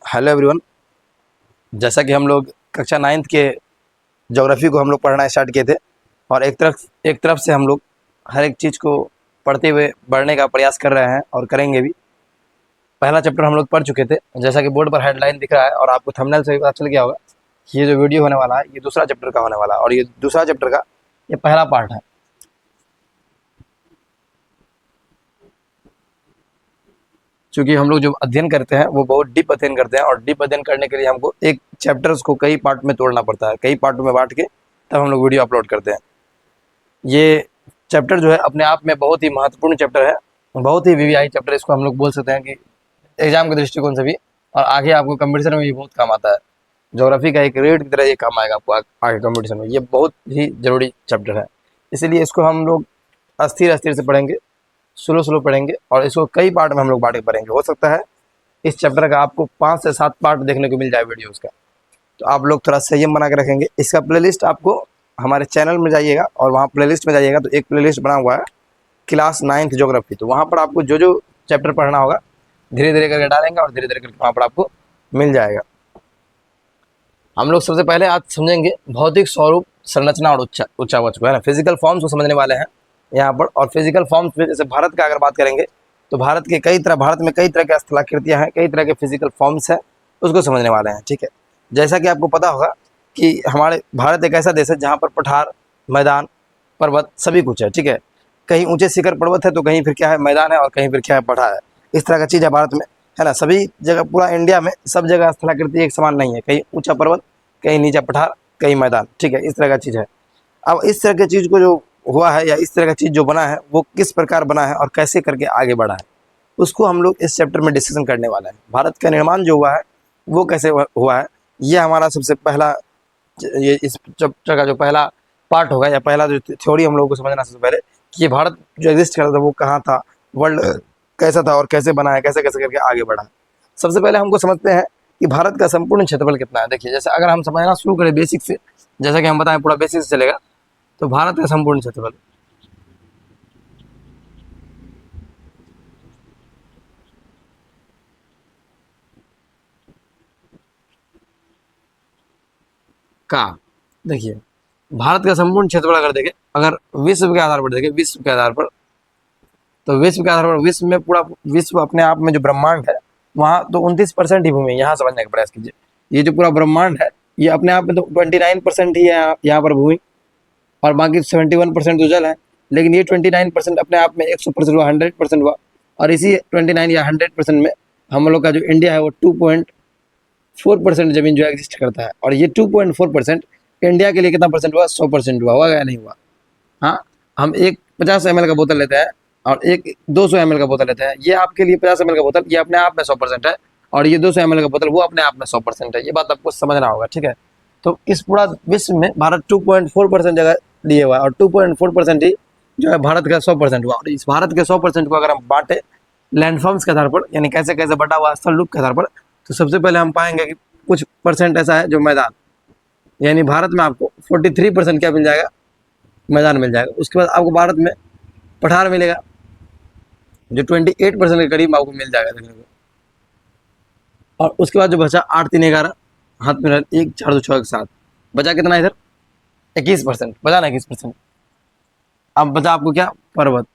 Hello everyone. जैसा कि हम लोग कक्षा 9th के ज्योग्राफी को हम लोग पढ़ना स्टार्ट किए थे और एक तरफ से हम लोग हर एक चीज़ को पढ़ते हुए बढ़ने का प्रयास कर रहे हैं और करेंगे भी। पहला चैप्टर हम लोग पढ़ चुके थे, जैसा कि बोर्ड पर हेडलाइन दिख रहा है और आपको थंबनेल से भी पता चल गया होगा कि ये जो वीडियो होने वाला है ये दूसरा चैप्टर का होने वाला है और ये दूसरा चैप्टर का ये पहला पार्ट है। चूँकि हम लोग जो अध्ययन करते हैं वो बहुत डीप अध्ययन करते हैं और डीप अध्ययन करने के लिए हमको एक चैप्टर्स को कई पार्ट में तोड़ना पड़ता है, कई पार्टों में बांट के तब हम लोग वीडियो अपलोड करते हैं। ये चैप्टर जो है अपने आप में बहुत ही महत्वपूर्ण चैप्टर है, बहुत ही वीवीआई चैप्टर इसको हम लोग बोल सकते हैं कि एग्जाम के दृष्टिकोण से भी और आगे आपको कंपटीशन में भी बहुत काम आता है। ज्योग्राफी का एक रेट की तरह ये काम आएगा आपको आगे कंपटीशन में। ये बहुत ही ज़रूरी चैप्टर है, इसीलिए इसको हम लोग अस्थिर से पढ़ेंगे, स्लो पढ़ेंगे और इसको कई पार्ट में हम लोग बांट के पढ़ेंगे। हो सकता है इस चैप्टर का आपको 5 से 7 पार्ट देखने को मिल जाए वीडियोज़ का, तो आप लोग थोड़ा संयम बना के रखेंगे। इसका प्लेलिस्ट आपको हमारे चैनल में जाइएगा और वहाँ प्लेलिस्ट में जाइएगा तो एक प्लेलिस्ट बना हुआ है क्लास 9th ज्योग्राफी, तो वहाँ पर आपको जो जो चैप्टर पढ़ना होगा धीरे धीरे करके डालेंगे और धीरे धीरे करके वहाँ पर आपको मिल जाएगा। हम लोग सबसे पहले आज समझेंगे भौतिक स्वरूप, संरचना और उच्चावच को, है ना, फिजिकल फॉर्म्स को समझने वाले हैं यहाँ पर। और फिजिकल फॉर्म्स में जैसे भारत का अगर बात करेंगे तो भारत में कई तरह की स्थलाकृतियाँ हैं, कई तरह के फिजिकल फॉर्म्स हैं, उसको समझने वाले हैं। ठीक है, जैसा कि आपको पता होगा कि हमारे भारत एक ऐसा देश है जहाँ पर पठार, मैदान, पर्वत सभी कुछ है। ठीक है, कहीं ऊंचे शिखर पर्वत है तो कहीं फिर क्या है मैदान है और कहीं फिर क्या है पठार है, इस तरह का चीज़ है भारत में, है ना। सभी जगह पूरा इंडिया में सब जगह स्थलाकृति एक समान नहीं है, कहीं ऊंचा पर्वत, कहीं नीचा पठार, कहीं मैदान। ठीक है, इस तरह का चीज़ है। अब इस तरह की चीज़ को जो हुआ है या इस तरह का चीज़ जो बना है वो किस प्रकार बना है और कैसे करके आगे बढ़ा है, उसको हम लोग इस चैप्टर में डिस्कशन करने वाले हैं। भारत का निर्माण जो हुआ है वो कैसे हुआ है, ये हमारा सबसे पहला, ये इस चैप्टर का जो पहला पार्ट होगा या पहला जो थ्योरी हम लोगों को समझना सबसे पहले कि ये भारत जो एग्जिस्ट करता था वो कहाँ था, वर्ल्ड कैसा था और कैसे बना है, कैसे कैसे करके आगे बढ़ा। सबसे पहले हमको समझते हैं कि भारत का संपूर्ण क्षेत्रफल कितना है। देखिए, जैसे अगर हम समझना शुरू करें बेसिक से, जैसा कि हम बताएं पूरा बेसिक से चलेगा, तो भारत का संपूर्ण क्षेत्रफल का, देखिए भारत का संपूर्ण क्षेत्रफल अगर देखें, अगर विश्व के आधार पर देखें, विश्व के आधार पर, तो विश्व के आधार पर विश्व में पूरा विश्व अपने आप में जो ब्रह्मांड है वहाँ तो 29% ही भूमि है। यहाँ समझने का प्रयास कीजिए, ये जो पूरा ब्रह्मांड है ये अपने आप में तो 29% ही है यहाँ पर भूमि और बाकी 71% तो जल है। लेकिन ये 29% अपने आप में 100% हुआ, 100% हुआ। और इसी 29 या 100% में हम लोग का जो इंडिया है वो 2.4% जमीन जो एग्जिस्ट करता है। और ये 2.4% इंडिया के लिए कितना परसेंट हुआ, 100% हुआ या नहीं हुआ। हाँ, हम एक 50 ml का बोतल लेते हैं और एक 200 ml का बोतल लेते हैं। ये आपके लिए 50 ml का बोतल ये अपने आप में 100% है और ये 200 ml का बोतल वो अपने आप में 100% है। ये बात आपको समझना होगा। ठीक है, तो इस पूरा विश्व में भारत 2.4% जगह लिए हुआ है और 2.4% ही जो है भारत का 100% हुआ। और इस भारत के 100% को अगर हम बांटे लैंडफॉर्म्स के आधार पर, यानी कैसे कैसे बटा हुआ स्थल रूप के आधार पर, तो सबसे पहले हम पाएंगे कि कुछ परसेंट ऐसा है जो मैदान, यानी भारत में आपको 43% क्या मिल जाएगा, मैदान मिल जाएगा। उसके बाद आपको भारत में पठार मिलेगा जो 28% के करीब आपको मिल जाएगा देखने को। और उसके बाद जो बचा 8, 3, 11 हाथ में 1, 4, 2, 6, 1, 7, बचा कितना इधर 21%, बचा ना 21%। अब बचा आपको क्या, पर्वत,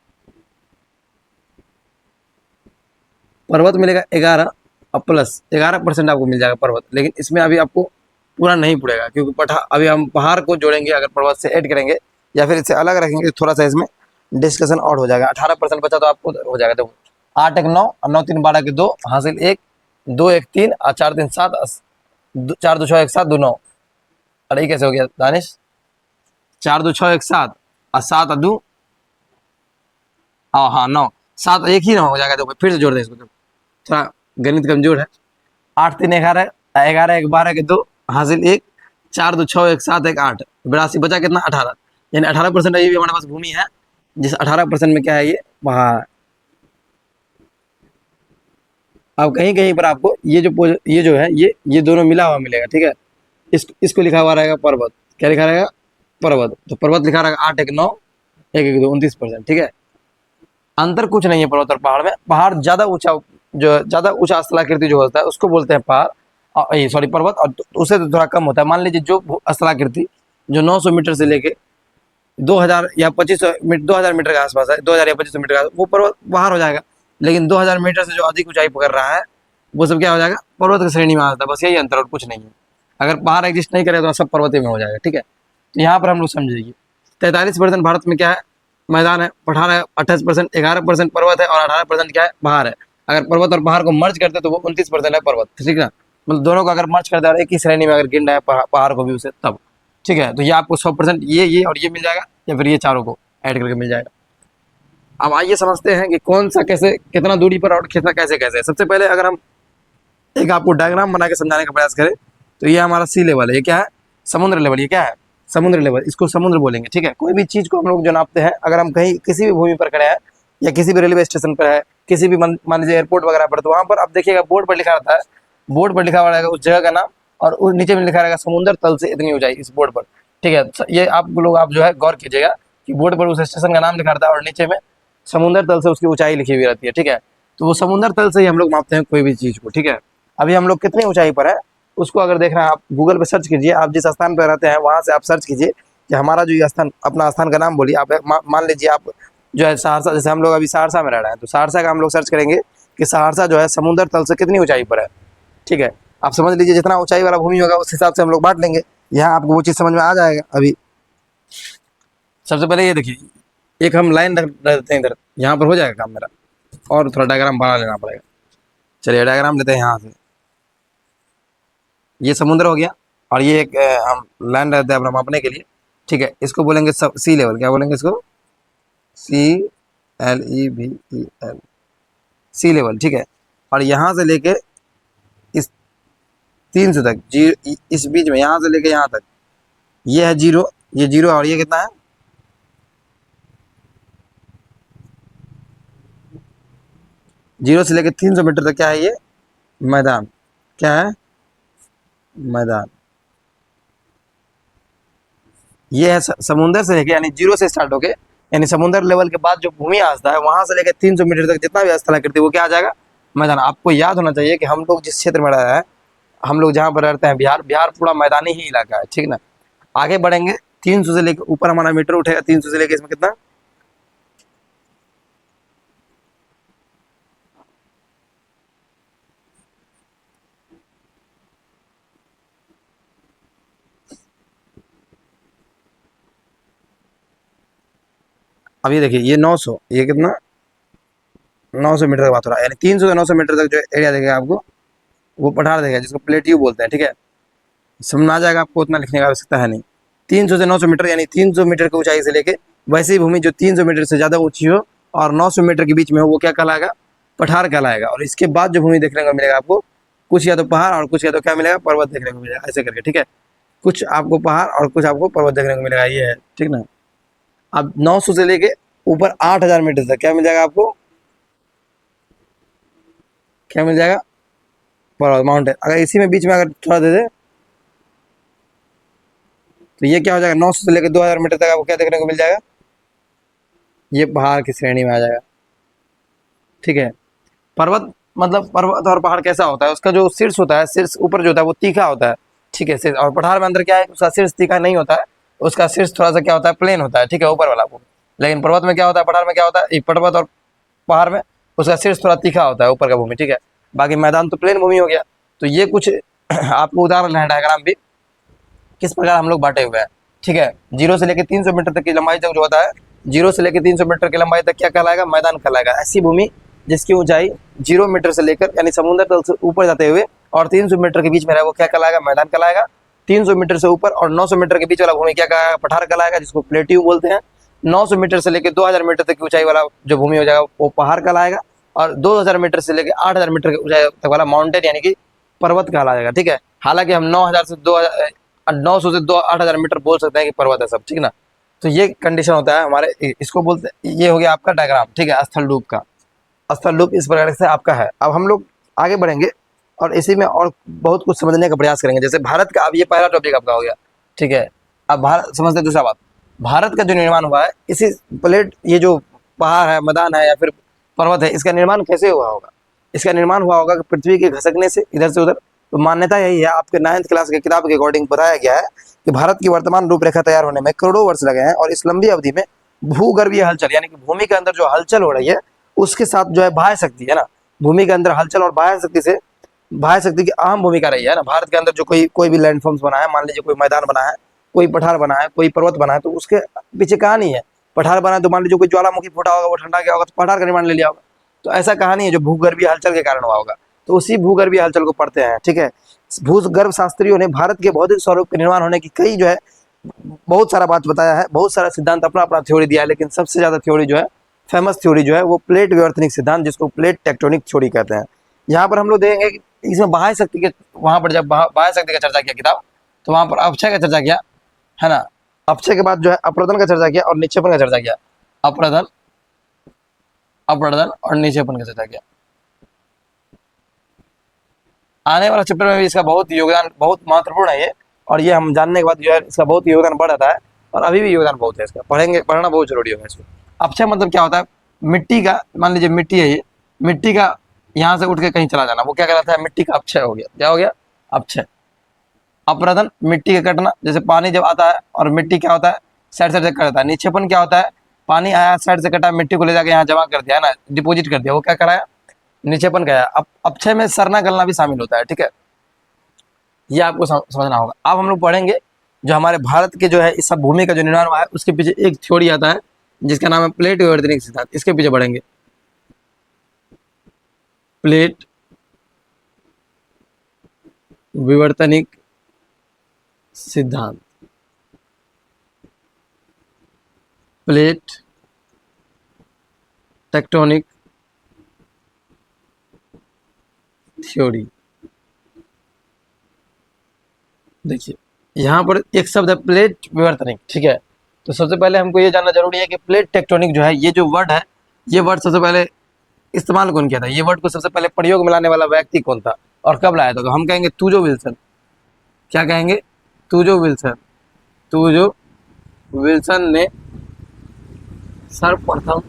पर्वत मिलेगा 11 और प्लस 11% आपको मिल जाएगा पर्वत। लेकिन इसमें अभी आपको पूरा नहीं पड़ेगा क्योंकि अभी हम पहाड़ को जोड़ेंगे, अगर पर्वत से ऐड करेंगे या फिर इसे अलग रखेंगे थोड़ा सा इसमें डिस्कशन और हो जाएगा। 18% बचा तो आपको हो जाएगा। देखो 8, 1, 9 और 9, 3, 12 के 2 हासिल 1, 2, 1, 3 और 4, 3, 7, 4, 2, 6, 1, 7, 2, 9। अरे कैसे हो गया दानिश, 4, 2, 6, 1, 7 और 7 2 हाँ 9, 7 एक ही ना हो जाएगा। देखो फिर से जोड़ दें इसको, थोड़ा गणित कमजोर है। 8, 3, 11, 11, 1, 12 के 2 हासिल 1, 4, 2, 6, 1, 7, 1, 8, 82 बचा कितना 18, यानी 18% ये भी हमारे पास भूमि है, जिस 18% में क्या है ये पहाड़। अब कहीं कहीं पर आपको ये जो है ये दोनों मिला हुआ मिलेगा। ठीक है, इसको लिखा हुआ रहेगा पर्वत, क्या लिखा रहेगा, पर्वत। तो पर्वत लिखा रहेगा 8, 1, 9, 1, 1, 2 29%। ठीक है, अंतर कुछ नहीं है पर्वत और पहाड़ में। पहाड़ ज़्यादा ऊंचा, जो ज़्यादा ऊंचा स्थलाकृति जो होता है उसको बोलते हैं पहाड़, सॉरी पर्वत, और उससे तो थोड़ा कम होता है। मान लीजिए जो स्थलाकृति जो 900 मीटर से लेके 2000 या 2500 मीटर, 2000 मीटर के आसपास है, 2000 या 2500 मीटर का, वो पर्वत बाहर हो जाएगा। लेकिन 2000 मीटर से जो अधिक ऊंचाई पकड़ रहा है वो सब क्या हो जाएगा, पर्वत की श्रेणी में आ जाता है। बस यही अंतर और कुछ नहीं है। अगर पहाड़ एग्जिस्ट नहीं करे तो सब पर्वतीय में हो जाएगा, ठीक है। तो यहाँ पर हम लोग समझिए 43% भारत में क्या है, मैदान है, पठार है 28%, 11% पर्वत है और 18% क्या है, पहाड़ है। अगर पर्वत और पहाड़ को मर्ज करते तो वो 29% है पर्वत, ठीक है। मतलब दोनों को अगर मर्ज करते हैं एक ही श्रेणी में अगर गिन रहा है पहाड़ को भी उसे, तब ठीक है। तो ये आपको 100% ये और ये मिल जाएगा, या फिर ये चारों को ऐड करके मिल जाएगा। अब आइए समझते हैं कि कौन सा कैसे, कितना दूरी पर और कितना कैसे कैसे। सबसे पहले अगर हम एक आपको डायग्राम बना के समझाने का प्रयास करें तो ये हमारा सी लेवल है, ये क्या है, समुद्र लेवल। ये क्या है, समुद्र लेवल, इसको समुद्र बोलेंगे, ठीक है। कोई भी चीज़ को हम लोग जो नापते हैं, अगर हम कहीं किसी भी भूमि पर खड़े हैं या किसी भी रेलवे स्टेशन पर है, किसी भी मान लीजिए एयरपोर्ट वगैरह पर, तो वहाँ पर आप देखिएगा बोर्ड पर लिखा रहता है, बोर्ड पर लिखा हुआ रहेगा उस जगह का नाम, और उस नीचे में लिखा रहेगा समुद्र तल से इतनी ऊंचाई, इस बोर्ड पर, ठीक है। ये आप लोग आप जो है गौर कीजिएगा कि बोर्ड पर उस स्टेशन का नाम लिखा रहता है और नीचे में समुद्र तल से उसकी ऊंचाई लिखी हुई रहती है, ठीक है। तो वो समुद्र तल से ही हम लोग मापते हैं कोई भी चीज़ को, ठीक है। अभी हम लोग कितनी ऊंचाई पर है उसको अगर देख रहे हैं, आप गूगल पे सर्च कीजिए, आप जिस स्थान पर रहते हैं वहाँ से आप सर्च कीजिए कि हमारा जो ये स्थान, अपना स्थान का नाम बोलिए। आप मान लीजिए आप जो है सहरसा, जैसे हम लोग अभी सहरसा में रह रहे हैं, तो सहरसा का हम लोग सर्च करेंगे कि सहरसा जो है समुद्र तल से कितनी ऊंचाई पर है, ठीक है। आप समझ लीजिए जितना ऊंचाई वाला भूमि होगा उस हिसाब से हम लोग बांट लेंगे। यहाँ आपको वो चीज़ समझ में आ जाएगा। अभी सबसे पहले ये देखिए, एक हम लाइन रख देते हैं इधर, यहाँ पर हो जाएगा काम मेरा, और थोड़ा डायग्राम बना लेना पड़ेगा। चलिए डायग्राम लेते हैं यहाँ से, ये समुद्र हो गया और ये एक हम लैंड रहते हैं अपना मापने के लिए, ठीक है। इसको बोलेंगे सब सी लेवल, क्या बोलेंगे इसको, CLEVEL, सी लेवल, ठीक है। और यहाँ से लेके इस 300 तक, इस बीच में यहाँ से लेके यहाँ तक ये है जीरो, ये जीरो, और ये कितना है, जीरो से लेके 300 मीटर तक क्या है, ये मैदान, क्या है, मैदान। ये है समुद्र से लेके, यानी जीरो से स्टार्ट होके, यानी समुद्र लेवल के बाद जो भूमि आता है वहां से लेके 300 मीटर तक जितना भी स्थलाकृति वो क्या आ जाएगा, मैदान। आपको याद होना चाहिए कि हम लोग जिस क्षेत्र में रह रहे हैं, हम लोग जहाँ पर रहते हैं बिहार, बिहार पूरा मैदानी ही इलाका है, ठीक ना। आगे बढ़ेंगे 300 से लेकर ऊपर हमारा मीटर उठेगा, 300 से लेकर इसमें कितना, अब ये देखिए ये 900, ये कितना, 900 मीटर की बात हो रहा है, यानी 300 से 900 मीटर तक जो एरिया देगा आपको वो पठार देगा, जिसको प्लेट्यू बोलते हैं, ठीक है। समझ में आ जाएगा आपको, उतना लिखने की आवश्यकता है नहीं। 300 से 900 मीटर, यानी 300 मीटर की ऊंचाई से लेके वैसी भूमि जो 300 मीटर से ज़्यादा ऊंची हो और 900 मीटर के बीच में हो, वो क्या कहलाएगा, पठार कहलाएगा। और इसके बाद जो भूमि देखने को मिलेगा आपको, कुछ या तो पहाड़ और कुछ या तो क्या मिलेगा, पर्वत देखने को मिलेगा, ऐसे करके, ठीक है। कुछ आपको पहाड़ और कुछ आपको पर्वत देखने को मिलेगा, ये है, ठीक ना। अब 900 से लेके ऊपर 8000 मीटर तक क्या मिल जाएगा आपको, क्या मिल जाएगा, पर्वत, माउंटेन। अगर इसी में बीच में अगर थोड़ा दे दे तो ये क्या हो जाएगा, 900 से लेकर 2000 मीटर तक आपको क्या देखने को मिल जाएगा, ये पहाड़ की श्रेणी में आ जाएगा, ठीक है। पर्वत मतलब पर्वत और पहाड़ कैसा होता है, उसका जो शीर्ष होता है, शीर्ष ऊपर जो होता है वो तीखा होता है, ठीक है। शीर्ष, और पठार में अंदर क्या है, उसका शीर्ष तीखा नहीं होता है, उसका शीर्ष थोड़ा सा क्या होता है, प्लेन होता है, ठीक है, ऊपर वाला को। लेकिन पर्वत में क्या होता है, पठार में क्या होता है, पर्वत और पहाड़ में उसका शीर्ष थोड़ा तीखा होता है, ऊपर का भूमि, ठीक है। बाकी मैदान तो प्लेन भूमि हो गया। तो ये कुछ आपको उदाहरण है, डायग्राम भी किस प्रकार हम लोग बांटे हुए हैं, ठीक है। 0 से लेकर 300 मीटर तक की लंबाई तक जो होता है, 0 से लेकर 300 मीटर की लंबाई तक क्या कहलाएगा, मैदान कहलाएगा। ऐसी भूमि जिसकी ऊंचाई 0 मीटर से लेकर यानी समुद्र तल से ऊपर जाते हुए और 300 मीटर के बीच में रहे, वो क्या कहलाएगा, मैदान कहलाएगा। 300 मीटर से ऊपर और 900 मीटर के बीच वाला भूमि क्या कहलाएगा, पठार कहलाएगा, जिसको प्लेट्यू बोलते हैं। 900 मीटर से लेकर 2000 मीटर तक की ऊंचाई वाला जो भूमि हो जाएगा वो पहाड़ कहलाएगा। और 2000 मीटर से लेकर 8000 मीटर की ऊंचाई तक वाला माउंटेन यानी कि पर्वत कहलाएगा, ठीक है। हालांकि हम 9000 से 900 से 8000 मीटर बोल सकते हैं कि पर्वत है सब, ठीक ना। तो ये कंडीशन होता है हमारे, इसको बोलते, ये हो गया आपका डायग्राम, ठीक है, स्थल रूप का। स्थल रूप इस प्रकार से आपका है। अब हम लोग आगे बढ़ेंगे और इसी में और बहुत कुछ समझने का प्रयास करेंगे। जैसे भारत का, अब ये पहला टॉपिक आपका हो गया, ठीक है। अब भारत समझते हैं, दूसरा बात, भारत का जो निर्माण हुआ है, इसी प्लेट, ये जो पहाड़ है, मैदान है या फिर पर्वत है, इसका निर्माण कैसे हुआ होगा। इसका निर्माण हुआ होगा कि पृथ्वी के घसकने से इधर से उधर, तो मान्यता यही है, आपके 9th क्लास की किताब के अकॉर्डिंग बताया गया है कि भारत की वर्तमान रूपरेखा तैयार होने में करोड़ों वर्ष लगे हैं, और इस लंबी अवधि में भूगर्भीय हलचल यानी कि भूमि के अंदर जो हलचल हो रही है उसके साथ जो है बाह्य शक्ति है ना, भूमि के अंदर हलचल और बाह्य शक्ति से, बाह्य शक्ति की अहम भूमिका रही है ना। भारत के अंदर जो कोई भी लैंडफॉर्म्स बना है, मान लीजिए कोई मैदान बना है, कोई पठार बना है, कोई पर्वत बना है, तो उसके पीछे कहानी है। पठार बना है तो मान लीजिए कोई ज्वालामुखी फूटा होगा, वो ठंडा गया होगा तो पठार का निर्माण ले लिया होगा। तो ऐसा कहानी है जो भूगर्भीय हलचल के कारण हुआ होगा, तो उसी भूगर्भीय हलचल को पढ़ते हैं। ठीक है, भूगर्भ शास्त्रियों ने भारत के भौतिक स्वरूप के निर्माण होने की कई जो है बहुत सारा बात बताया है, बहुत सारा सिद्धांत अपना अपना थ्योरी दिया है, लेकिन सबसे ज्यादा थ्योरी जो है, फेमस थ्योरी जो है वो प्लेट विवर्तनिक सिद्धांत, जिसको प्लेट टेक्टोनिक थ्योरी कहते हैं। यहाँ पर हम लोग देखेंगे कि इसमें बाह्य शक्ति के, वहां पर जब बाह्य शक्ति का चर्चा किया किताब, तो वहां पर अपक्षय का चर्चा किया है ना। अपक्षय के बाद जो है अप्रदन का चर्चा किया और निक्षेपण का चर्चा किया। अप्रदन, अप्रदन और निक्षेपण का चर्चा किया। आने वाला चैप्टर में भी इसका बहुत योगदान, बहुत महत्वपूर्ण है ये, और ये हम जानने के बाद जो है इसका बहुत योगदान बढ़ जाता है, और अभी भी योगदान बहुत है इसका, पढ़ेंगे, पढ़ना बहुत जरूरी होगा इसको। अपक्षय मतलब क्या होता है? मिट्टी का, मान लीजिए मिट्टी है ये, मिट्टी का यहाँ से उठ के कहीं चला जाना, वो क्या कहलाता है? मिट्टी का अपक्षय हो गया। क्या हो गया? अपक्षय। अपरदन, मिट्टी का कटना, जैसे पानी जब आता है और मिट्टी क्या होता है? साइड साइड से कटता है। निक्षेपण क्या होता है? पानी आया, साइड से कटा, मिट्टी को ले जाके यहाँ जमा कर दिया है ना, डिपोजिट कर दिया, वो क्या कराया? निक्षेपण का है। अब अपक्षय में सरना गलना भी शामिल होता है। ठीक है, ये आपको समझना होगा। अब हम लोग पढ़ेंगे जो हमारे भारत के जो है इस सब भूमि का जो निर्माण हुआ है, उसके पीछे एक थ्योरी आता है जिसका नाम है प्लेट विवर्तनिक सिद्धांत। इसके पीछे पढ़ेंगे प्लेट विवर्तनिक सिद्धांत, प्लेट टेक्टोनिक थ्योरी। देखिए यहाँ पर एक शब्द है प्लेट विवर्तनिक। ठीक है, तो सबसे पहले हमको ये जानना जरूरी है कि प्लेट टेक्टोनिक जो है, ये जो वर्ड है, ये वर्ड सबसे पहले इस्तेमाल कौन किया था? ये वर्ड को सबसे पहले प्रयोग में लाने वाला व्यक्ति कौन था और कब लाया था? तो हम कहेंगे तुजो विल्सन। क्या कहेंगे? तुजो विल्सन। तुजो विल्सन ने सर्वप्रथम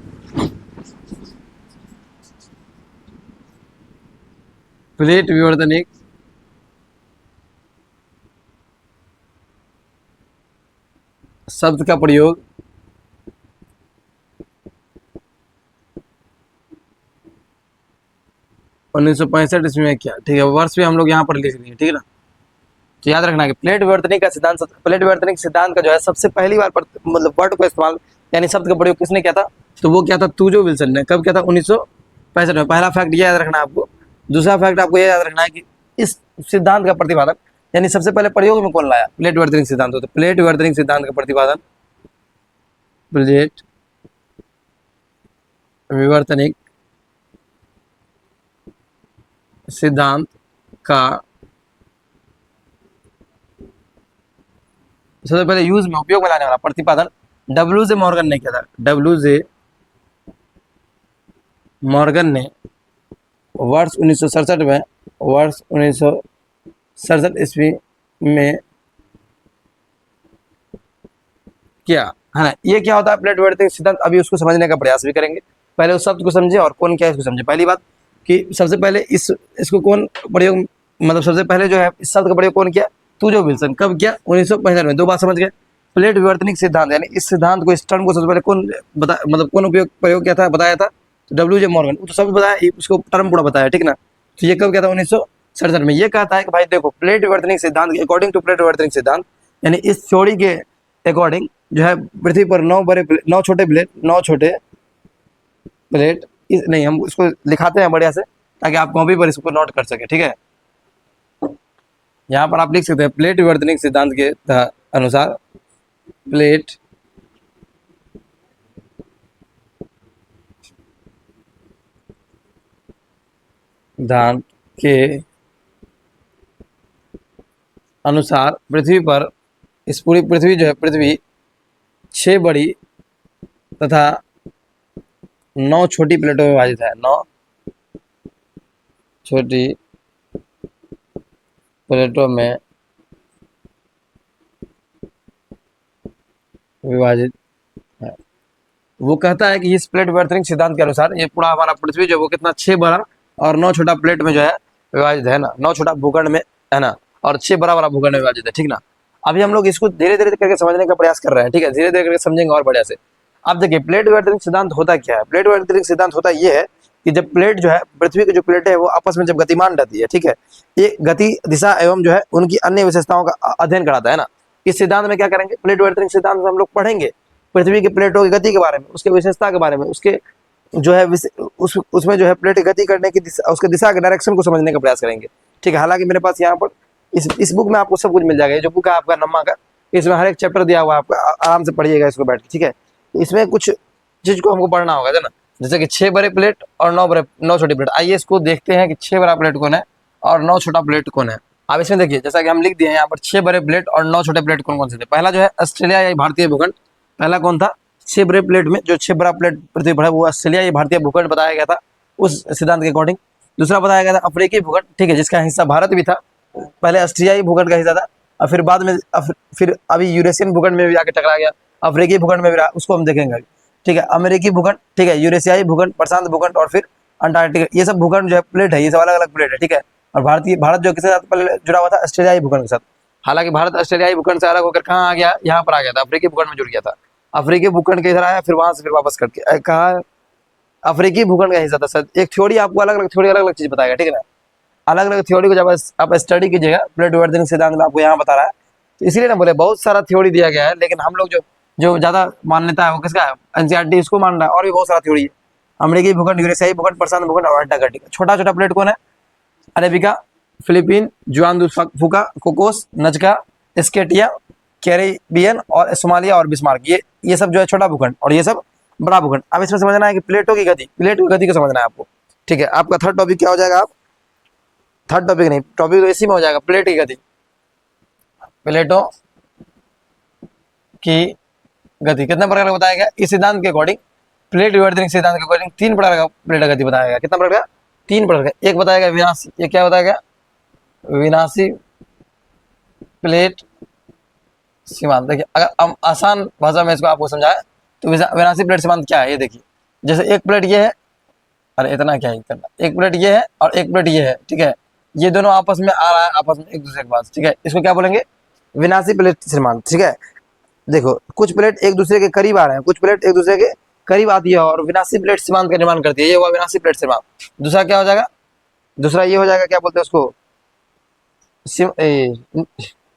प्लेट विवर्तनिक शब्द का प्रयोग 1965 ईस्वी में किया। ठीक है, वर्ष भी हम लोग यहाँ पर लिख दिए। ठीक है ना, तो याद रखना कि प्लेट विवर्तनिक का सिद्धांत, प्लेट विवर्तनिक सिद्धांत का जो है सबसे पहली बार मतलब वर्ड को इस्तेमाल यानी शब्द का प्रयोग किसने किया था? तो वो क्या था? तुजो विल्सन ने। कब किया था? 1965 में। पहला फैक्ट ये याद रखना है आपको। दूसरा फैक्ट आपको ये याद रखना है कि इस सिद्धांत का प्रतिपादन यानी सबसे पहले प्रयोग में कौन लाया प्लेट विवर्तनिक सिद्धांत? तो प्लेट विवर्तनिक सिद्धांत का प्रतिपादन, प्लेट विवर्तनिक सिद्धांत का सबसे पहले यूज में, उपयोग में लाने वाला, प्रतिपादन डब्ल्यू जे मॉर्गन ने किया था। डब्ल्यू जे मॉर्गन ने वर्ष 1967 में, वर्ष 1967 ईस्वी में किया है ना। ये क्या होता है प्लेट विवर्तनिक सिद्धांत? अभी उसको समझने का प्रयास भी करेंगे। पहले उस शब्द को समझे और कौन क्या है इसको समझे। पहली बात कि सबसे पहले इसको कौन प्रयोग, मतलब सबसे पहले जो है इस शब्द का प्रयोग कौन किया? तुजो विल्सन। कब किया? 1965 में। दो बात समझ गए। प्लेट विवर्तनिक सिद्धांत यानी इस सिद्धांत को, इस टर्म को सबसे पहले कौन मतलब कौन प्रयोग किया था, बताया था? तो डब्ल्यू जे मॉर्गन। तो सब बताया, उसको टर्म पूरा बताया। ठीक ना, तो ये कब किया था? 1967 में। ये कहता है कि भाई देखो, प्लेट विवर्तनिक सिद्धांत के अकॉर्डिंग टू प्लेट विवर्तनिक सिद्धांत यानी इस थ्योरी के अकॉर्डिंग जो है पृथ्वी पर 9 छोटे प्लेट नहीं, हम इसको लिखाते हैं बढ़िया से ताकि आप कॉपी पर इसको नोट कर सके। ठीक है, यहाँ पर आप लिख सकते हैं प्लेट विवर्तनिक सिद्धांत के अनुसार, प्लेट सिद्धांत के अनुसार पृथ्वी पर, इस पूरी पृथ्वी जो है, पृथ्वी 6 बड़ी तथा 9 छोटी प्लेटों में विभाजित है। 9 छोटी प्लेटों में विभाजित है। वो कहता है कि इस प्लेट विवर्तनिक सिद्धांत के अनुसार ये पूरा हमारा पृथ्वी जो है वो कितना 6 बड़ा और 9 छोटा प्लेट में जो है विभाजित है ना, 9 छोटा भूखंड में है ना, और 6 बड़ा बड़ा भूखंड में विभाजित है, ठीक ना। अभी हम लोग इसको धीरे धीरे करके समझने का प्रयास कर रहे हैं, ठीक है, धीरे धीरे करके समझेंगे और बढ़िया से। अब देखिए प्लेट विवर्तन सिद्धांत होता क्या है। प्लेट विवर्तन सिद्धांत होता ये है कि जब प्लेट जो है, पृथ्वी की जो प्लेट है वो आपस में जब गतिमान रहती है, ठीक है, ये गति दिशा एवं जो है उनकी अन्य विशेषताओं का अध्ययन कराता है ना। इस सिद्धांत में क्या करेंगे, प्लेट विवर्तन सिद्धांत में हम लोग पढ़ेंगे पृथ्वी की प्लेटों की गति के बारे में, उसके विशेषता के बारे में, उसके जो है उसमें जो है प्लेट गति करने की दिशा, उसके दिशा के डायरेक्शन को समझने का प्रयास करेंगे, ठीक है। हालांकि मेरे पास यहाँ पर इस बुक में आपको सब कुछ मिल जाएगा। ये जो बुक है आपका नम्मा का, इसमें हर एक चैप्टर दिया हुआ है, आपका आराम से पढ़िएगा इसको बैठ के, ठीक है। इसमें कुछ चीज को हमको पढ़ना होगा, है ना, जैसे कि 6 बड़े प्लेट और 9 छोटी प्लेट। आइए इसको देखते हैं कि 6 बड़ा प्लेट कौन है और 9 छोटा प्लेट कौन है। अब इसमें देखिए जैसा कि हम लिख दिए हैं यहाँ पर 6 बड़े प्लेट और 9 छोटे प्लेट कौन कौन से थे। पहला जो है ऑस्ट्रेलिया या भारतीय भूखंड, पहला कौन था, 6 बड़े प्लेट में जो 6 बड़ा प्लेट पृथ्वी पर है वो ऑस्ट्रेलिया या भारतीय भूखंड बताया गया था उस सिद्धांत के अकॉर्डिंग। दूसरा बताया गया था अफ्रीकी भूखंड, ठीक है, जिसका हिस्सा भारत भी था। पहले ऑस्ट्रेलियाई भूखंड का हिस्सा था और फिर बाद में फिर अभी यूरेशियन भूखंड में भी आके टकरा गया, अफ्रीकी भूखंड में भी रहा, उसको हम देखेंगे अभी, ठीक है। अमेरिकी भूखंड, ठीक है, यूरेशियाई भूखंड, प्रशांत भूखंड और फिर अंटार्कटिका, ये सब भूखंड जो है प्लेट है, ये सब अलग अलग प्लेट है, ठीक है। और भारत जो किसके साथ पहले जुड़ा हुआ था, ऑस्ट्रेलियाई भूखंड के साथ। हालांकि भारत ऑस्ट्रेलियाई भूखंड से अलग होकर कहाँ आ गया, यहाँ पर आ गया था, अफ्रीकी भूखंड में जुड़ गया था। अफ्रीकी भूखंड के इधर आया, फिर वहां से फिर वापस करके कहा अफ्रीकी भूखंड का हिस्सा था सर। एक थ्योरी आपको अलग अलग थ्योरी अलग अलग चीज बताएगा, ठीक है ना। अलग अलग थ्योरी को जब आप स्टडी कीजिएगा, प्लेट विवर्तन सिद्धांत में आपको यहाँ बता रहा है, तो इसीलिए ना बोले बहुत सारा थ्योरी दिया गया है, लेकिन हम लोग जो जो ज्यादा मान्यता है वो किसका है, एनसीईआरटी इसको मान रहा है। और भी बहुत सारा थ्योरी है, अमेरिकी भूखंड, यूरेशियाई भूखंड, प्रशांत भूखंड और अंटार्कटिका। छोटा छोटा प्लेट कौन है, अरेबिका, फिलीपीन, जुआन दु फुका, कोकोस, नजका, स्केटिया, कैरेबियन और सोमालिया और बिस्मार्क, ये सब जो है छोटा भूखंड और ये सब बड़ा भूखंड। अब इसमें समझना है कि प्लेटों की गति, प्लेट की गति को समझना है आपको, ठीक है। आपका थर्ड टॉपिक क्या हो जाएगा, आप थर्ड टॉपिक नहीं, टॉपिक तो इसी में हो जाएगा, प्लेट की गति, प्लेटों की गति कितने प्रकार का बताया गया इस सिद्धांत के अकॉर्डिंग। प्लेट विवर्तन सिद्धांत के अकॉर्डिंग 3 प्रकार का प्लेट का गति बताया गया। कितना प्रकार का, 3 प्रकार का। एक बताया गया विनाशी, ये क्या बताया गया, विनाशी प्लेट सीमांत। देखिए अगर हम आसान भाषा में इसको आपको समझाए तो विनाशी प्लेट सीमांत क्या है, ये देखिए। जैसे एक प्लेट ये है, अरे इतना क्या ही करना, एक प्लेट ये है और एक प्लेट ये है, ठीक है, ये दोनों आपस में आ रहा है, आपस में एक दूसरे के पास, ठीक है, इसको क्या बोलेंगे, विनाशी प्लेट सीमांत, ठीक है। देखो कुछ प्लेट एक दूसरे के करीब आ रहे हैं, कुछ प्लेट एक दूसरे के करीब आती है और विनाशी प्लेट सीमांत का निर्माण करती है, ये हुआ विनाशी प्लेट सीमांत। दूसरा क्या हो जाएगा, दूसरा ये हो जाएगा, क्या बोलते हैं उसको,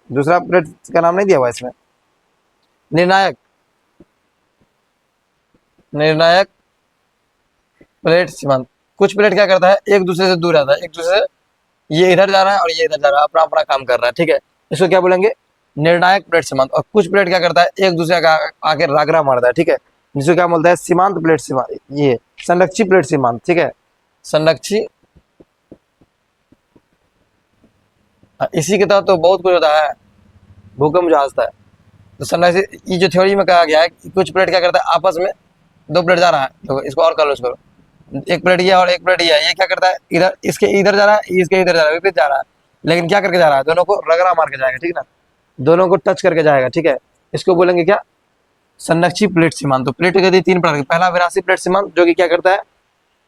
दूसरा प्लेट का नाम नहीं दिया हुआ इसमें, निर्णायक, निर्णायक प्लेट सीमांत। कुछ प्लेट क्या करता है, एक दूसरे से दूर रहता है, एक दूसरे से, ये इधर जा रहा है और ये इधर जा रहा है, अपना अपना काम कर रहा है, ठीक है, इसको क्या बोलेंगे, निर्णायक प्लेट सीमांत। और कुछ प्लेट क्या करता है, एक दूसरे का आके रागरा मारता है, ठीक है, जिसको क्या बोलता है, सीमांत प्लेट सीमांत, ये संरक्षी प्लेट सीमांत, ठीक है, संरक्षी। इसी के तहत तो बहुत कुछ होता है, भूकंप जो आता है तो संरक्षी, ये जो थ्योरी में कहा गया है कि कुछ प्लेट क्या करता है, आपस में 2 प्लेट जा रहा है, तो इसको और कर लो, इसको एक प्लेट ये और एक प्लेट ये क्या करता है, इधर इसके इधर जा रहा है, इसके इधर जा रहा है, विपरीत जा रहा है, लेकिन क्या करके जा रहा है, दोनों को रगड़ा मार के जाएगा, ठीक है ना, दोनों को टच करके जाएगा, ठीक है, इसको बोलेंगे क्या, संरक्षी प्लेट सीमांत। तो प्लेट की गति 3 प्रकार की। पहला विनाशी प्लेट सीमांत, जो कि क्या करता है,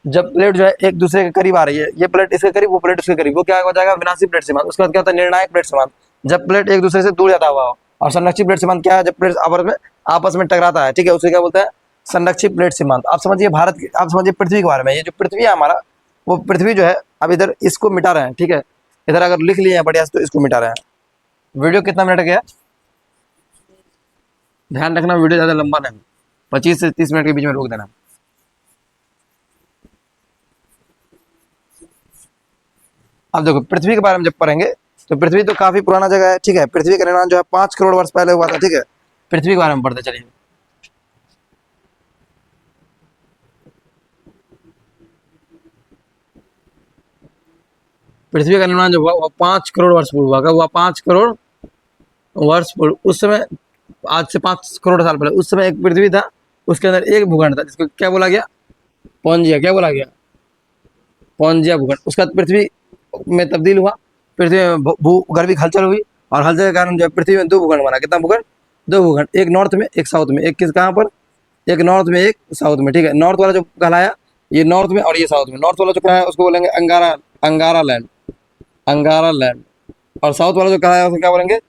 जब प्लेट जो है एक दूसरे के करीब आ रही है, ये प्लेट इसके करीब, वो प्लेट उसके करीब, वो क्या हो जाएगा, विनाशी प्लेट सीमांत। उसके बाद क्या होता है, निर्णायक प्लेट सीमांत, जब प्लेट एक दूसरे से दूर जाता हुआ हो। और संरक्षित प्लेट सीमांत क्या है, जब प्लेट आपस में टकराता है, ठीक है, उसे क्या बोलते हैं, संरक्षित प्लेट सीमांत। आप समझिए भारत की, आप समझिए पृथ्वी के बारे में। ये जो पृथ्वी है हमारा, वो पृथ्वी जो है अब इधर इसको मिटा रहे हैं, ठीक है, इधर अगर लिख लिए हैं बढ़िया तो इसको मिटा रहे हैं। वीडियो कितना मिनट गया, ध्यान रखना, वीडियो ज्यादा लंबा नहीं, 25 से 30 मिनट के बीच में रोक देना। अब देखो पृथ्वी के बारे में जब पढ़ेंगे तो पृथ्वी तो काफी पुराना जगह है, ठीक है, पृथ्वी का निर्माण जो है 5 करोड़ वर्ष पहले हुआ था, ठीक है। पृथ्वी के बारे में पढ़ते चलिए। पृथ्वी का निर्माण जो हुआ वो 5 करोड़ वर्ष पूर्व हुआ। हुआ 5 करोड़ वर्ष पूर्व। उस समय, आज से 5 करोड़ साल पहले, उस समय एक पृथ्वी था, उसके अंदर एक भूखंड था जिसको क्या बोला गया, पौंजिया, क्या बोला गया, पौंजिया भूखंड। उसके बाद पृथ्वी में तब्दील हुआ, पृथ्वी में भूगर्भिक हलचल हुई और हलचल के कारण जो पृथ्वी में 2 भूखंड बना। कितना भूखंड, 2 भूखंड, एक नॉर्थ में एक साउथ में। एक किस कहाँ पर, एक नॉर्थ में एक साउथ में, ठीक है। नॉर्थ वाला जो कहलाया ये नॉर्थ में और ये साउथ में। नॉर्थ वाला जो क्या है उसको बोलेंगे अंगारा, अंगारा लैंड, अंगारा लैंड। और साउथ वाला जो कहा है उसको क्या बोलेंगे?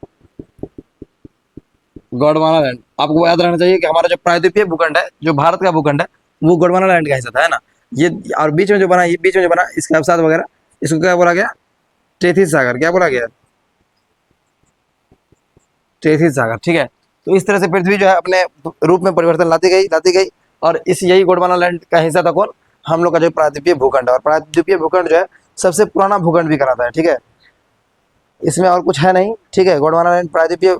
गोंडवाना लैंड। आपको याद रहना चाहिए कि हमारा जो प्रायद्वीपीय भूखंड है, जो भारत का भूखंड है, वो गोंडवाना लैंड का हिस्सा था, है ना। ये और बीच में जो बना, ये बीच में जो बना इसके अवसाद वगैरह, इसको क्या बोला गया? टेथिस सागर। क्या बोला गया? टेथिस सागर, ठीक है। तो इस तरह से पृथ्वी जो है अपने रूप में परिवर्तन लाती गई। और इस यही गोंडवाना लैंड का हिस्सा था कौन? हम लोग का जो प्रायद्वीपीय भूखंड है। और प्रायद्वीपीय भूखंड जो है सबसे पुराना भूखंड भी कहलाता है, ठीक है। इसमें और कुछ है नहीं, ठीक है। प्रायद्वीपीय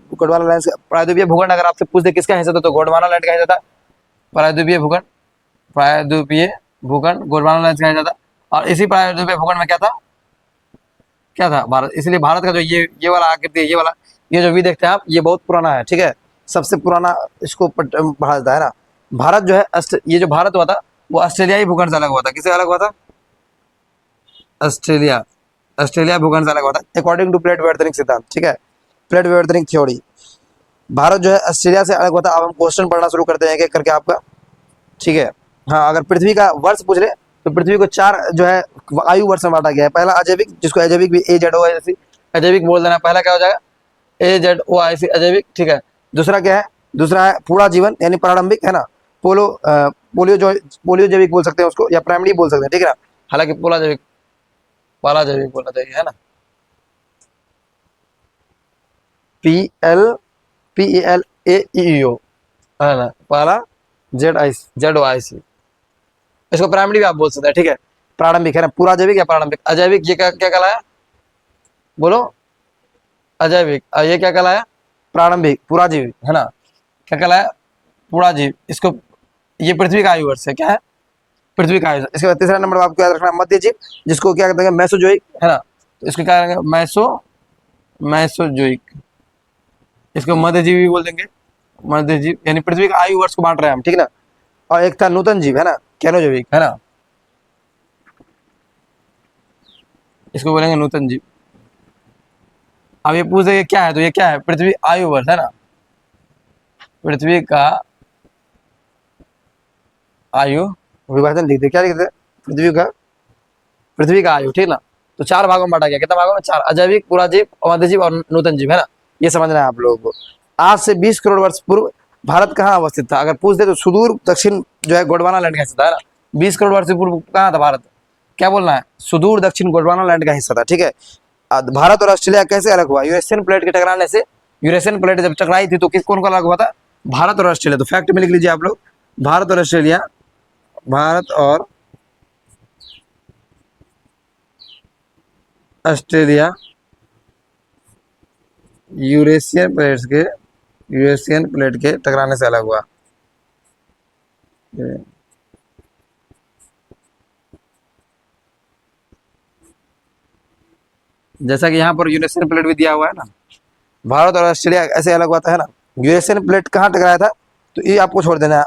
भूखंड अगर आपसे पूछ दे किसका हिस्सा था, तो गोंडवाना लैंड का हिस्सा था। प्रायद्वीपीय भूखंड गोंडवाना लैंड का हिस्सा था। और इसी प्रायद्वीपीय भूखंड में क्या था भारत। इसलिए भारत का जो ये वाला आकृति है, ये जो भी देखते हैं आप, ये बहुत पुराना है, ठीक है। सबसे पुराना इसको बढ़ा जाता है ना। भारत जो है ये जो भारत हुआ था वो ऑस्ट्रेलियाई भूखंड से अलग हुआ था। किससे अलग हुआ था? ऑस्ट्रेलिया भूखंड से अलग हुआ था, अकॉर्डिंग टू प्लेट विवर्तनिक सिद्धांत, ठीक है। प्लेट विवर्तनिक थ्योरी भारत जो है ऑस्ट्रेलिया से अलग हुआ था। अब हम क्वेश्चन पढ़ना शुरू करते हैं एक एक करके आपका, ठीक है। हाँ, अगर पृथ्वी का वर्ष पूछ ले तो पृथ्वी को 4 जो है आयु वर्ष में बांटा गया है। पहला अजैविक, जिसको अजैविक भी AZOIC अजैविक बोल देना। पहला क्या हो जाएगा? AZOIC अजैविक, ठीक है। दूसरा क्या है? दूसरा है पूरा जीवन यानी प्रारंभिक, है ना। पोलियो जैविक बोल सकते हैं उसको, या प्राइमरी बोल सकते हैं, ठीक है ना। हालांकि पोला जैविक बोलना चाहिए, है ना। PLPELAEO, है ना। पहला ZOIC, इसको प्राइमरी भी आप बोल सकते हैं, ठीक है। प्रारंभिक, है ना। पूरा जैविक या प्रारंभिक। अजैविक ये क्या कहलाया? बोलो। अजैविक। ये क्या कहलाया? प्रारंभिक पूरा जीव, है ना। क्या कहलाया? पूरा जीव। इसको, ये पृथ्वी का आयु वर्ष है। क्या है? पृथ्वी का आयु। इसके बाद तीसरा नंबर आपको याद रखना है मध्य जीव, जिसको क्या कहते हैं? मेसोजोइक, है ना। तो इसको क्या कहेंगे? मेसोजोइक। इसको मध्य जीव भी बोल देंगे। मध्य जीव यानी पृथ्वी का आयु वर्ष को बांट रहे हैं हम, ठीक है ना। और एक था नूतन जीव, है ना, कैनोजोइक, है ना। इसको बोलेंगे नूतन जीव। अब ये पूछ देंगे क्या है, तो ये क्या है? पृथ्वी आयु वर्ष, है ना। पृथ्वी का आयु विभाजन लिखते, क्या लिखते? पृथ्वी का आयु, ठीक ना। तो 4 भागों में बांटा गया। कितना भागों में? 4। अजैविक, पूरा जीव, मध्य जीव और नूतन जीव, है ना। ये समझना है आप लोगों को। आज से 20 करोड़ वर्ष पूर्व भारत कहाँ अवस्थित था? अगर पूछ दे तो सुदूर दक्षिण जो है गोंडवाना लैंड का हिस्सा था, है ना। 20 करोड़ वर्ष पूर्व कहाँ था भारत? क्या बोलना है? सुदूर दक्षिण गोंडवाना लैंड का हिस्सा था, ठीक है। भारत और ऑस्ट्रेलिया कैसे अलग हुआ? यूरेशियन प्लेट के टकराने से। यूरेशियन प्लेट जब टकराई थी तो कौन को अलग हुआ था? भारत और ऑस्ट्रेलिया। तो फैक्ट में लिख लीजिए आप लोग, भारत और ऑस्ट्रेलिया यूरेशियन प्लेट के टकराने से अलग हुआ। जैसा कि यहाँ पर यूरेशियन प्लेट भी दिया हुआ है ना। भारत और ऑस्ट्रेलिया ऐसे अलग हुआ था, है ना। यूरेशियन प्लेट कहाँ टकराया था? तो ये आपको छोड़ देना है।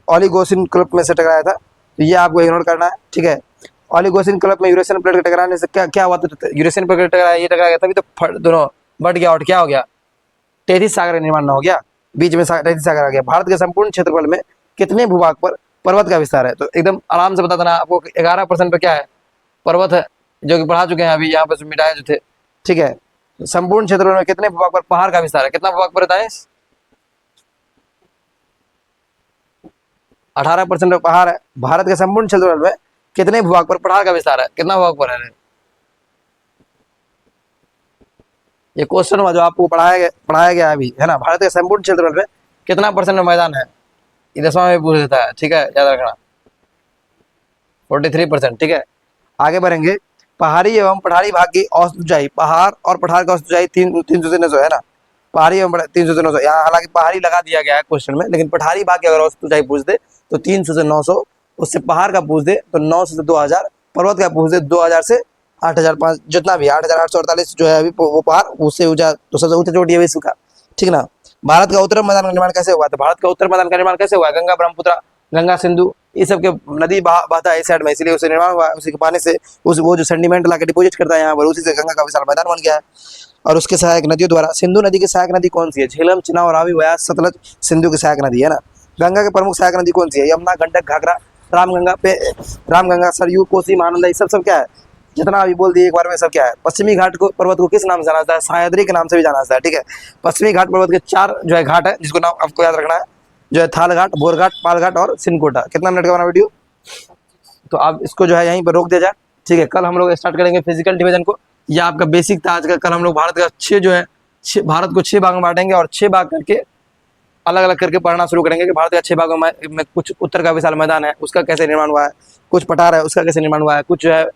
ओलिगोसिन क्लब में से टकराया था, तो ये आपको इग्नोर करना है, ठीक है। ओलिगोसिन क्लब में यूरेशियन प्लेट के टकराने से क्या हुआ था? यूरेशियन प्लेट टकराया, ये टकराया, तभी तो दोनों बढ़ गया और क्या हो गया? टेथिस सागर का निर्माण हो गया। बीच में टेथिस सागर आ गया। भारत के संपूर्ण क्षेत्रफल में कितने भूभाग पर पर्वत का विस्तार है? तो एकदम आराम से बता देना आपको। 11% पे क्या है? पर्वत है, जो कि पढ़ा चुके हैं अभी यहाँ पे मिटाए जो थे, ठीक है। संपूर्ण क्षेत्रफल में कितने भूभाग पर पहाड़ का विस्तार है? कितना भूभाग पर रहता है? 18% पहाड़ है। भारत के संपूर्ण क्षेत्रफल में कितने भूभाग पर पहाड़ का विस्तार है? कितना भूभाग पर है? ये क्वेश्चन हुआ जो आपको पढ़ाया गया अभी, है ना। भारत के संपूर्ण क्षेत्रफल में कितना % में मैदान है? ये 10वां में पूछ देता है, ठीक है, याद रखना। 43%, ठीक है। आगे बढ़ेंगे। पहाड़ी एवं पठारी भाग की औसत ऊंचाई, पहाड़ और पठार का औसत ऊंचाई 300 से 900, है ना। पहाड़ी एवं 300 से 900, यहाँ हालांकि पहाड़ी लगा दिया गया है क्वेश्चन में, लेकिन पठारी भाग की अगर औसत ऊंचाई पूछ दे तो 300 से 900, उससे पहाड़ का पूछ दे तो 900 से 2000, पर्वत का पूछ दे 2000 से 8005, जितना भी 8848 जो है अभी वो पहाड़, उससे ऊंचा तो सबसे ऊंचा चोटी है विश्व का, ठीक ना। भारत का उत्तर मैदान का निर्माण कैसे हुआ? तो भारत का उत्तर मैदान का निर्माण कैसे हुआ? गंगा, ब्रह्मपुत्र, गंगा, सिंधु, ये सब के नदी बहता है इस साइड में, इसलिए उसे निर्माण हुआ। उसी के पानी से वो जो सेंडिमेंट ला के डिपोजिट करता है यहाँ पर, उसी से गंगा का विशाल मैदान बन गया है। और उसके सहायक नदियों द्वारा, सिंधु नदी की सहायक नदी कौन सी है? झेलम, चिनाब, रावी, व्यास, सतलज सिंधु की सहायक नदी, है ना। गंगा की प्रमुख सहायक नदी कौन सी है? यमुना, गंडक, घाघरा, रामगंगा, सरयू, कोसी, महानंदा, ये सब क्या है? जितना अभी बोल दिए एक बार में सब क्या है। पश्चिमी घाट को पर्वत को किस नाम से जाना जाता है? सह्याद्री के नाम से भी जाना जाता है, ठीक है। पश्चिमी घाट पर्वत के 4 जो है घाट है, जिसको नाम आपको याद रखना है, जो है थाल घाट, बोर घाट, पाल घाट और सिनकोटा। कितना मिनट का बना वीडियो, तो आप इसको जो है यहीं पर रोक दिया जाए, ठीक है। कल हम लोग स्टार्ट करेंगे फिजिकल डिवीजन को। यह आपका बेसिक था आज का। कल हम लोग भारत का 6 जो है भारत को 6 भाग में बांटेंगे और 6 भाग करके अलग अलग करके पढ़ना शुरू करेंगे कि भारत का 6 भागों में कुछ उत्तर का विशाल मैदान है, उसका कैसे निर्माण हुआ है, कुछ पठार है, उसका कैसे निर्माण हुआ है, कुछ जो है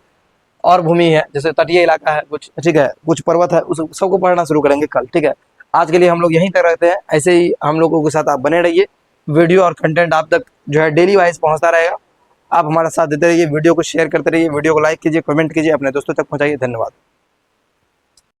और भूमि है, जैसे तटीय इलाका है कुछ, ठीक है, कुछ पर्वत है, उस सबको पढ़ना शुरू करेंगे कल, ठीक है। आज के लिए हम लोग यहीं तक रहते हैं। ऐसे ही हम लोगों के साथ आप बने रहिए, वीडियो और कंटेंट आप तक जो है डेली वाइज पहुंचता रहेगा। आप हमारा साथ देते रहिए, वीडियो को शेयर करते रहिए, वीडियो को लाइक कीजिए, कमेंट कीजिए, अपने दोस्तों तक पहुंचाइए। धन्यवाद।